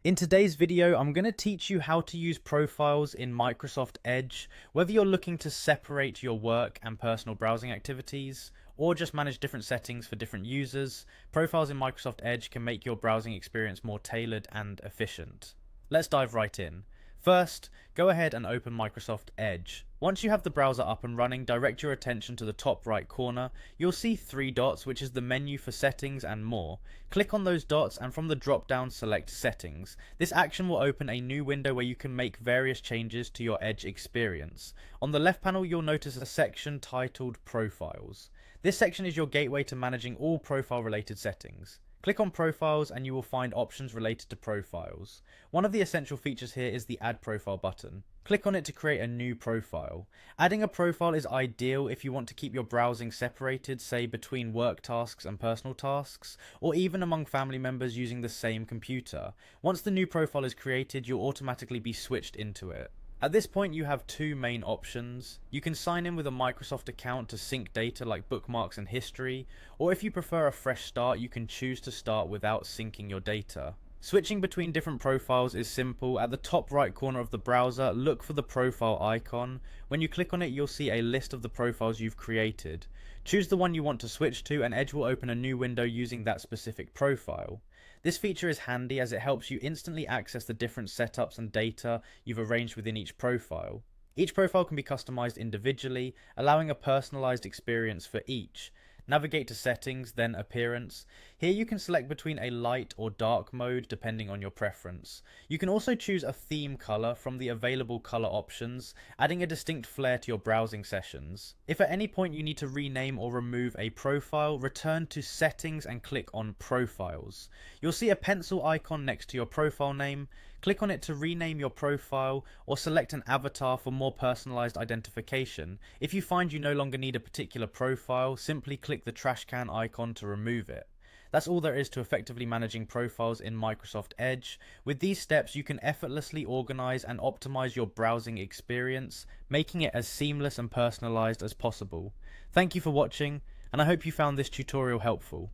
In today's video, I'm going to teach you how to use profiles in Microsoft Edge, whether you're looking to separate your work and personal browsing activities, or just manage different settings for different users. Profiles in Microsoft Edge can make your browsing experience more tailored and efficient. Let's dive right in. First, go ahead and open Microsoft Edge. Once you have the browser up and running, direct your attention to the top right corner. You'll see three dots, which is the menu for settings and more. Click on those dots and from the drop down select settings. This action will open a new window where you can make various changes to your Edge experience. On the left panel, you'll notice a section titled Profiles. This section is your gateway to managing all profile related settings. Click on Profiles and you will find options related to profiles. One of the essential features here is the Add Profile button. Click on it to create a new profile. Adding a profile is ideal if you want to keep your browsing separated, say between work tasks and personal tasks, or even among family members using the same computer. Once the new profile is created, you'll automatically be switched into it. At this point, you have two main options. You can sign in with a Microsoft account to sync data like bookmarks and history, or if you prefer a fresh start, you can choose to start without syncing your data. Switching between different profiles is simple. At the top right corner of the browser, look for the profile icon. When you click on it, you'll see a list of the profiles you've created. Choose the one you want to switch to and Edge will open a new window using that specific profile. This feature is handy as it helps you instantly access the different setups and data you've arranged within each profile. Each profile can be customized individually, allowing a personalized experience for each. Navigate to Settings, then Appearance. Here you can select between a light or dark mode depending on your preference. You can also choose a theme color from the available color options, adding a distinct flair to your browsing sessions. If at any point you need to rename or remove a profile, return to Settings and click on Profiles. You'll see a pencil icon next to your profile name. Click on it to rename your profile or select an avatar for more personalized identification. If you find you no longer need a particular profile, simply click the trash can icon to remove it. That's all there is to effectively managing profiles in Microsoft Edge. With these steps, you can effortlessly organize and optimize your browsing experience, making it as seamless and personalized as possible. Thank you for watching, and I hope you found this tutorial helpful.